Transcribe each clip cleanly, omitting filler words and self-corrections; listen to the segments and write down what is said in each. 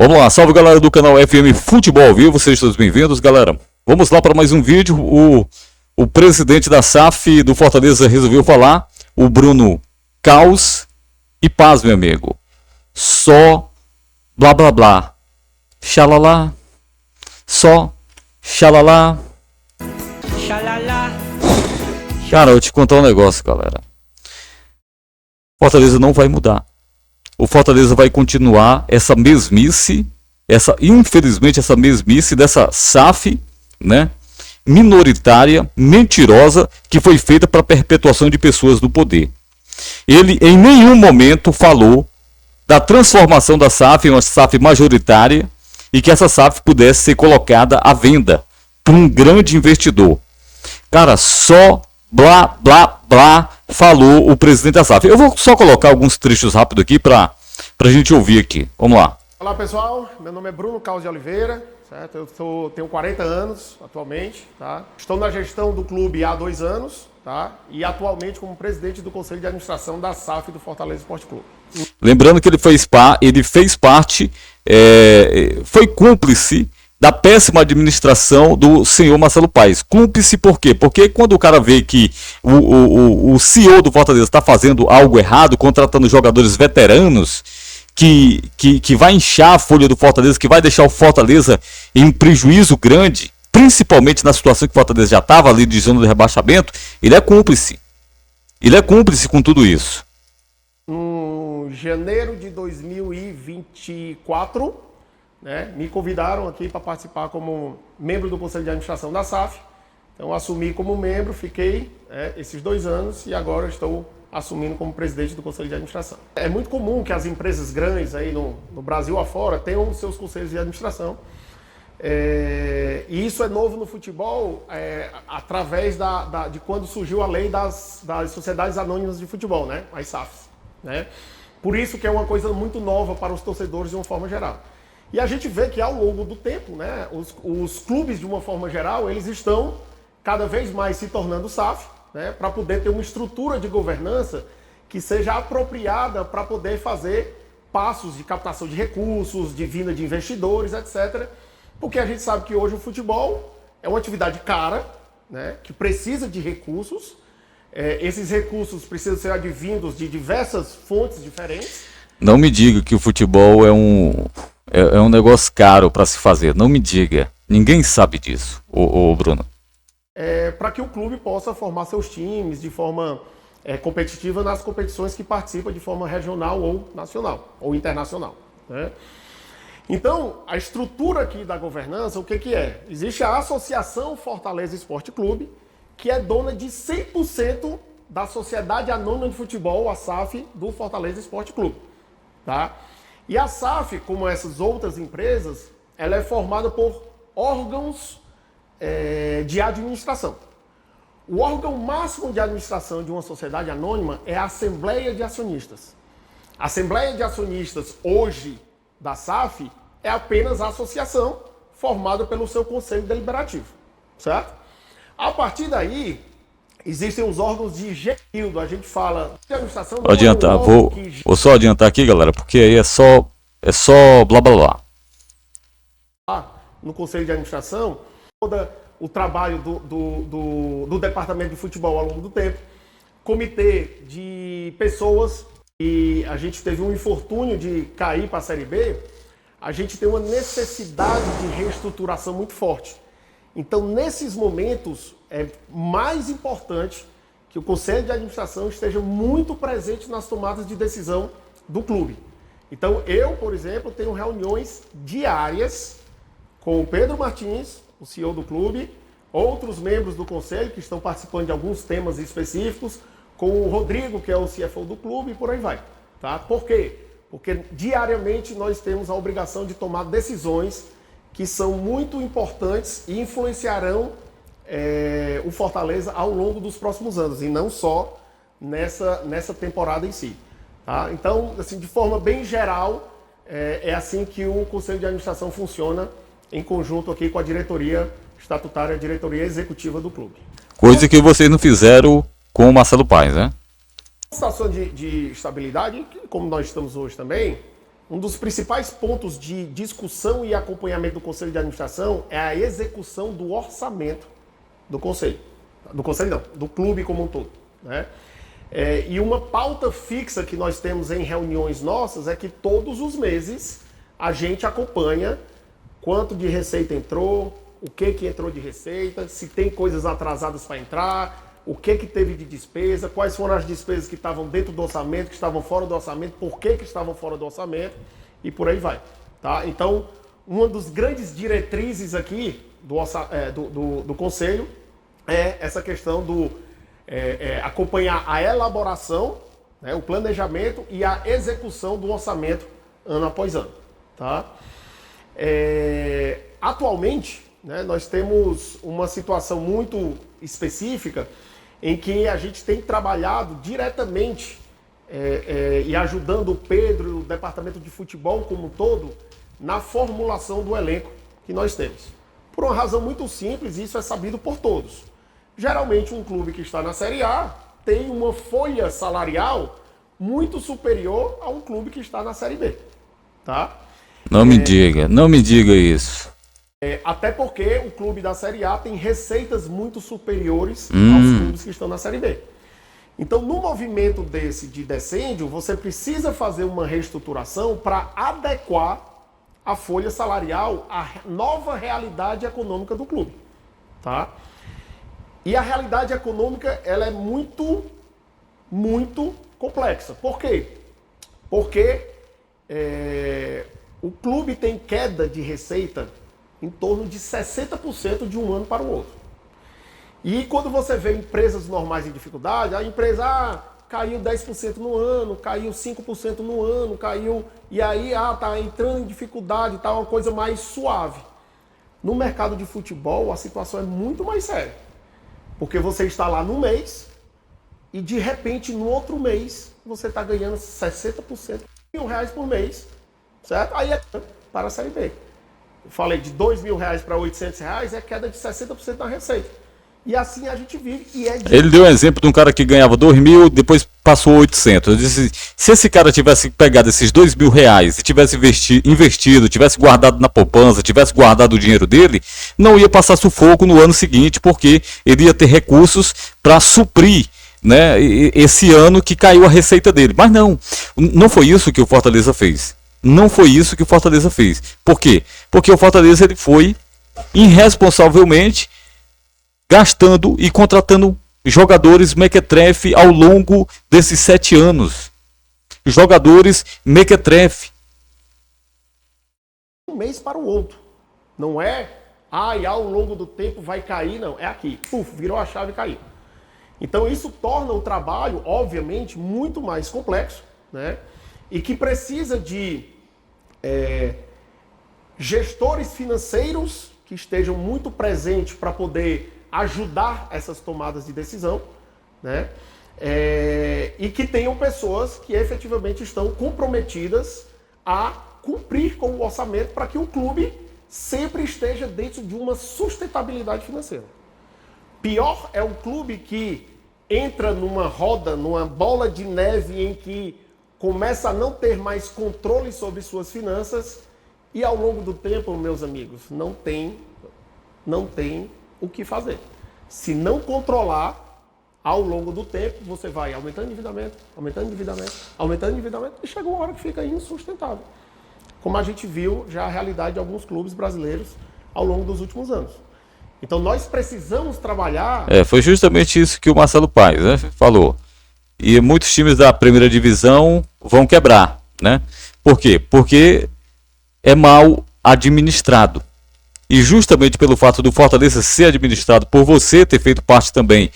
Vamos lá, salve galera do canal FM Futebol ao Vivo, sejam todos bem-vindos, galera. Vamos lá para mais um vídeo. O presidente da SAF do Fortaleza resolveu falar, o Bruno Caos, e paz, meu amigo. Só blá blá blá, xalala, só xalala. Cara, eu vou te contar um negócio, galera. Fortaleza não vai mudar. O Fortaleza vai continuar essa mesmice, infelizmente essa mesmice dessa SAF, né, minoritária, mentirosa, que foi feita para perpetuação de pessoas do poder. Ele em nenhum momento falou da transformação da SAF em uma SAF majoritária e que essa SAF pudesse ser colocada à venda por um grande investidor. Cara, só blá blá blá falou o presidente da SAF. Eu vou só colocar alguns trechos rápidos aqui para a gente ouvir aqui. Vamos lá. Olá pessoal, meu nome é Bruno Caos de Oliveira, certo? Tenho 40 anos atualmente, tá? Estou na gestão do clube há 2 anos, tá? E atualmente como presidente do Conselho de Administração da SAF do Fortaleza Esporte Clube. Lembrando que ele fez parte, foi cúmplice da péssima administração do senhor Marcelo Paes. Cúmplice por quê? Porque quando o cara vê que o CEO do Fortaleza está fazendo algo errado, contratando jogadores veteranos, que vai inchar a folha do Fortaleza, que vai deixar o Fortaleza em um prejuízo grande, principalmente na situação que o Fortaleza já estava ali de zona de rebaixamento, ele é cúmplice. Ele é cúmplice com tudo isso. Em janeiro de 2024, né, me convidaram aqui para participar como membro do Conselho de Administração da SAF. Então assumi como membro, fiquei esses 2 anos e agora estou assumindo como presidente do Conselho de Administração. É muito comum que as empresas grandes aí no Brasil afora tenham seus conselhos de administração. E isso é novo no futebol através de quando surgiu a lei das sociedades anônimas de futebol, né? As SAFs. Né? Por isso que é uma coisa muito nova para os torcedores de uma forma geral. E a gente vê que ao longo do tempo, né, os clubes de uma forma geral, eles estão cada vez mais se tornando SAF, né, para poder ter uma estrutura de governança que seja apropriada para poder fazer passos de captação de recursos, de vinda de investidores, etc. Porque a gente sabe que hoje o futebol é uma atividade cara, né, que precisa de recursos. Esses recursos precisam ser advindos de diversas fontes diferentes. Não me diga que o futebol é um negócio caro para se fazer. Não me diga. Ninguém sabe disso, ô Bruno. Para que o clube possa formar seus times de forma competitiva nas competições que participa de forma regional ou nacional, ou internacional. Né? Então, a estrutura aqui da governança, o que é? Existe a Associação Fortaleza Esporte Clube, que é dona de 100% da Sociedade Anônima de Futebol, a SAF, do Fortaleza Esporte Clube. Tá? E a SAF, como essas outras empresas, ela é formada por órgãos de administração. O órgão máximo de administração de uma sociedade anônima é a Assembleia de Acionistas. A Assembleia de Acionistas, hoje, da SAF, é apenas a associação formada pelo seu Conselho Deliberativo. Certo? A partir daí, existem os órgãos de gestão, a gente fala de administração. Vou adiantar, vou só adiantar aqui, galera, porque aí é só blá blá blá. No Conselho de Administração, todo o trabalho do Departamento de Futebol ao longo do tempo, comitê de pessoas, e a gente teve um infortúnio de cair para a Série B, a gente tem uma necessidade de reestruturação muito forte. Então, nesses momentos, é mais importante que o Conselho de Administração esteja muito presente nas tomadas de decisão do clube. Então, eu, por exemplo, tenho reuniões diárias com o Pedro Martins, o CEO do clube, outros membros do Conselho que estão participando de alguns temas específicos, com o Rodrigo, que é o CFO do clube, e por aí vai. Tá? Por quê? Porque diariamente nós temos a obrigação de tomar decisões que são muito importantes e influenciarão o Fortaleza ao longo dos próximos anos, e não só nessa temporada em si. Tá? Então, assim, de forma bem geral, é assim que o Conselho de Administração funciona em conjunto aqui com a diretoria estatutária, a diretoria executiva do clube. Coisa que vocês não fizeram com o Marcelo Paes, né? Situação de estabilidade, como nós estamos hoje também, um dos principais pontos de discussão e acompanhamento do Conselho de Administração é a execução do orçamento do Conselho. Do Conselho não, do clube como um todo, né? E uma pauta fixa que nós temos em reuniões nossas é que todos os meses a gente acompanha quanto de receita entrou, o que entrou de receita, se tem coisas atrasadas para entrar, o que teve de despesa, quais foram as despesas que estavam dentro do orçamento, que estavam fora do orçamento, por que estavam fora do orçamento e por aí vai. Tá? Então, uma das grandes diretrizes aqui do Conselho é essa questão do acompanhar a elaboração, né, o planejamento e a execução do orçamento ano após ano. Tá? Atualmente, né, nós temos uma situação muito específica em que a gente tem trabalhado diretamente e ajudando o Pedro e o departamento de futebol como um todo na formulação do elenco que nós temos. Por uma razão muito simples, isso é sabido por todos. Geralmente um clube que está na Série A tem uma folha salarial muito superior a um clube que está na Série B. Tá? Não me diga isso. Até porque o clube da Série A tem receitas muito superiores aos clubes que estão na Série B. Então, no movimento desse de decêndio, você precisa fazer uma reestruturação para adequar a folha salarial à nova realidade econômica do clube. Tá? E a realidade econômica ela é muito, muito complexa. Por quê? Porque o clube tem queda de receita em torno de 60% de um ano para o outro. E quando você vê empresas normais em dificuldade, a empresa caiu 10% no ano, caiu 5% no ano, caiu... E aí está entrando em dificuldade, está uma coisa mais suave. No mercado de futebol, a situação é muito mais séria. Porque você está lá no mês e de repente no outro mês você está ganhando 60%, R$1.000 por mês, certo? Aí é para a Série B. Eu falei de R$2.000 para R$800, é queda de 60% na receita. E assim a gente vive. Ele deu um exemplo de um cara que ganhava 2.000, depois passou 800. Eu disse, se esse cara tivesse pegado esses R$2.000 e tivesse investido, tivesse guardado na poupança, tivesse guardado o dinheiro dele, não ia passar sufoco no ano seguinte, porque ele ia ter recursos para suprir, né, esse ano que caiu a receita dele. Mas não foi isso que o Fortaleza fez. Não foi isso que o Fortaleza fez. Por quê? Porque o Fortaleza ele foi irresponsavelmente gastando e contratando jogadores mequetrefe ao longo desses 7 anos. Jogadores mequetrefe. Um mês para o outro. Não é, ao longo do tempo vai cair, não. É aqui. Virou a chave e caiu. Então isso torna o trabalho, obviamente, muito mais complexo, né? E que precisa de gestores financeiros que estejam muito presentes para poder ajudar essas tomadas de decisão, né? E que tenham pessoas que efetivamente estão comprometidas a cumprir com o orçamento para que o clube sempre esteja dentro de uma sustentabilidade financeira. Pior é o clube que entra numa roda, numa bola de neve em que começa a não ter mais controle sobre suas finanças e ao longo do tempo, meus amigos, não tem o que fazer. Se não controlar, ao longo do tempo, você vai aumentando endividamento, e chega uma hora que fica insustentável. Como a gente viu já a realidade de alguns clubes brasileiros ao longo dos últimos anos. Então nós precisamos trabalhar... Foi justamente isso que o Marcelo Paes, né, falou. E muitos times da primeira divisão vão quebrar, né? Por quê? Porque é mal administrado. E justamente pelo fato do Fortaleza ser administrado por você, ter feito parte também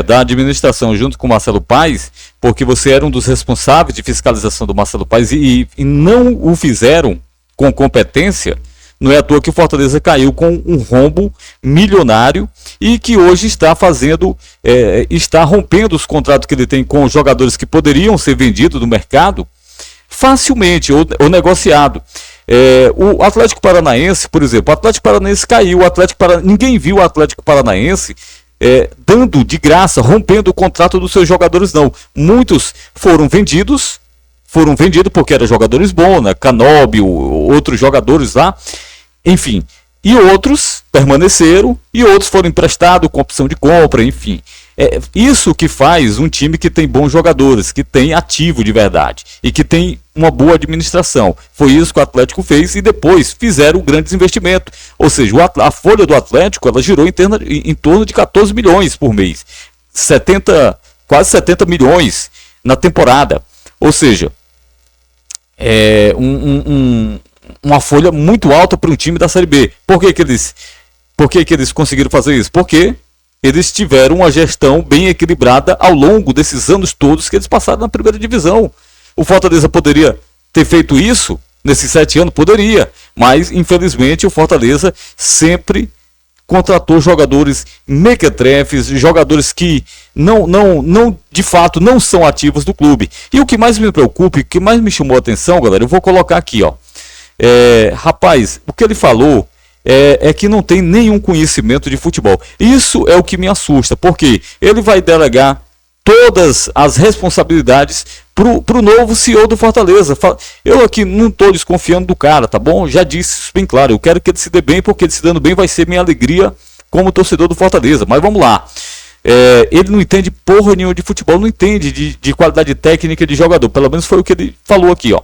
da administração junto com o Marcelo Paes, porque você era um dos responsáveis de fiscalização do Marcelo Paes e não o fizeram com competência, não é à toa que o Fortaleza caiu com um rombo milionário e que hoje está está rompendo os contratos que ele tem com jogadores que poderiam ser vendidos no mercado facilmente ou negociado. O Atlético Paranaense, por exemplo, o Atlético Paranaense caiu, ninguém viu o Atlético Paranaense dando de graça, rompendo o contrato dos seus jogadores, não. Muitos foram vendidos foram vendidos porque eram jogadores bons, né? Canóbio, outros jogadores lá, enfim. E outros permaneceram e outros foram emprestados com opção de compra, enfim. É isso que faz um time que tem bons jogadores, que tem ativo de verdade e que tem uma boa administração. Foi isso que o Atlético fez e depois fizeram grandes investimentos. Ou seja, a folha do Atlético ela girou em torno de 14 milhões por mês. Quase 70 milhões na temporada. Ou seja, é uma folha muito alta para um time da Série B. Por que que eles conseguiram fazer isso? Porque eles tiveram uma gestão bem equilibrada ao longo desses anos todos que eles passaram na primeira divisão. O Fortaleza poderia ter feito isso nesses 7 anos? Poderia. Mas, infelizmente, o Fortaleza sempre contratou jogadores mequetrefes, jogadores que de fato não são ativos do clube. E o que mais me preocupa, o que mais me chamou a atenção, galera, eu vou colocar aqui, ó. Rapaz, o que ele falou é que não tem nenhum conhecimento de futebol. Isso é o que me assusta, porque ele vai delegar todas as responsabilidades pro novo CEO do Fortaleza. Eu aqui não estou desconfiando do cara, tá bom? Já disse isso bem claro. Eu quero que ele se dê bem, porque ele se dando bem vai ser minha alegria como torcedor do Fortaleza. Mas vamos lá. Ele não entende porra nenhuma de futebol, não entende de qualidade técnica de jogador. Pelo menos foi o que ele falou aqui, ó.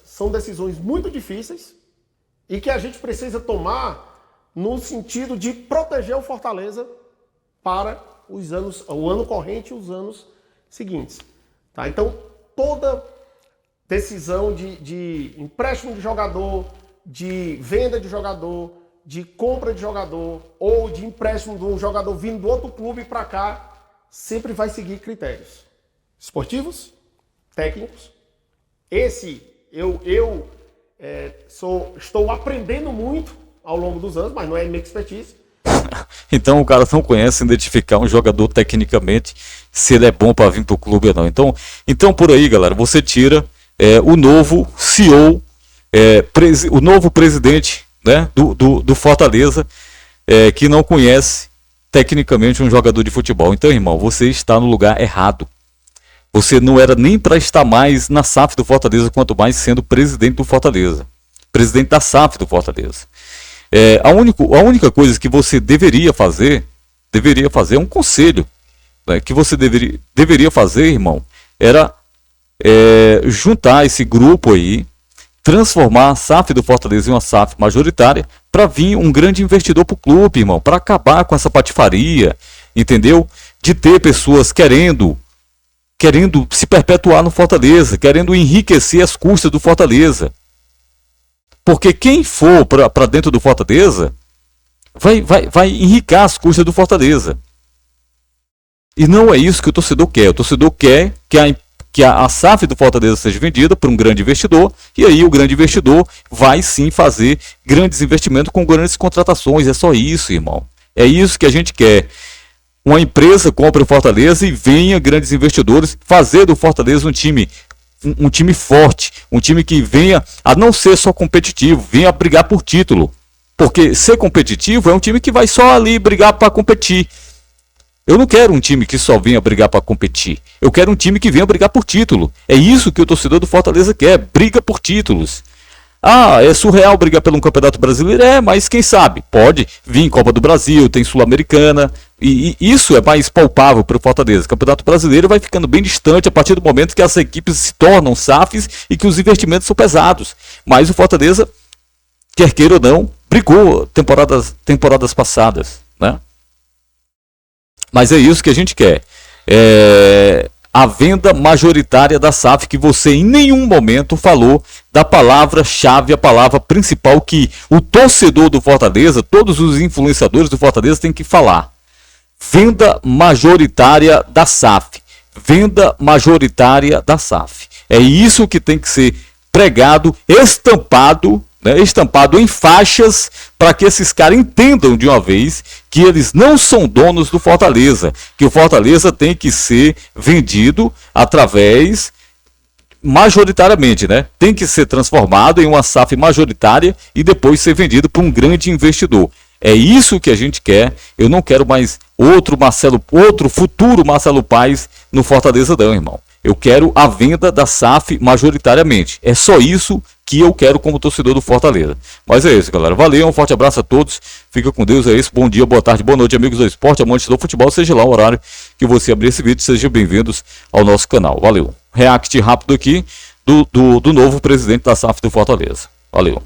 São decisões muito difíceis e que a gente precisa tomar no sentido de proteger o Fortaleza para o ano corrente e os anos seguintes. Tá? Então, toda decisão de empréstimo de jogador, de venda de jogador, de compra de jogador ou de empréstimo de um jogador vindo do outro clube para cá, sempre vai seguir critérios esportivos, técnicos. Estou aprendendo muito ao longo dos anos, mas não é minha expertise. Então o cara não conhece identificar um jogador tecnicamente, se ele é bom para vir para o clube ou não. Então por aí, galera, você tira o novo CEO, o novo presidente, né, do Fortaleza, que não conhece tecnicamente um jogador de futebol. Então, irmão, você está no lugar errado. Você não era nem para estar mais na SAF do Fortaleza, quanto mais sendo presidente do Fortaleza. Presidente da SAF do Fortaleza. A única coisa que você deveria fazer é um conselho, né, que você deveria fazer, irmão, era juntar esse grupo aí, transformar a SAF do Fortaleza em uma SAF majoritária, para vir um grande investidor para o clube, irmão, para acabar com essa patifaria, entendeu? De ter pessoas querendo se perpetuar no Fortaleza, querendo enriquecer as custas do Fortaleza. Porque quem for para dentro do Fortaleza vai enriquecer as custas do Fortaleza. E não é isso que o torcedor quer. O torcedor quer que a SAF do Fortaleza seja vendida por um grande investidor, e aí o grande investidor vai sim fazer grandes investimentos com grandes contratações. É só isso, irmão. É isso que a gente quer. Uma empresa compra o Fortaleza e venha grandes investidores fazer do Fortaleza um time forte, um time que venha a não ser só competitivo, venha a brigar por título. Porque ser competitivo é um time que vai só ali brigar para competir. Eu não quero um time que só venha brigar para competir. Eu quero um time que venha brigar por título. É isso que o torcedor do Fortaleza quer, briga por títulos. É surreal brigar pelo Campeonato Brasileiro? Mas quem sabe? Pode vir em Copa do Brasil, tem Sul-Americana, e isso é mais palpável para o Fortaleza. O Campeonato Brasileiro vai ficando bem distante a partir do momento que as equipes se tornam SAFs e que os investimentos são pesados. Mas o Fortaleza, quer queira ou não, brigou temporadas passadas, né? Mas é isso que a gente quer. A venda majoritária da SAF, que você em nenhum momento falou da palavra-chave, a palavra principal que o torcedor do Fortaleza, todos os influenciadores do Fortaleza têm que falar. Venda majoritária da SAF. Venda majoritária da SAF. É isso que tem que ser pregado, estampado, né, estampado em faixas, para que esses caras entendam de uma vez que eles não são donos do Fortaleza, que o Fortaleza tem que ser vendido através, majoritariamente, né? Tem que ser transformado em uma SAF majoritária e depois ser vendido para um grande investidor. É isso que a gente quer. Eu não quero mais outro futuro Marcelo Paes no Fortaleza não, irmão. Eu quero a venda da SAF majoritariamente. É só isso que eu quero como torcedor do Fortaleza. Mas é isso, galera. Valeu, um forte abraço a todos. Fica com Deus, é isso. Bom dia, boa tarde, boa noite, amigos do esporte, amantes do futebol. Seja lá o horário que você abrir esse vídeo, sejam bem-vindos ao nosso canal. Valeu. React rápido aqui do novo presidente da SAF do Fortaleza. Valeu.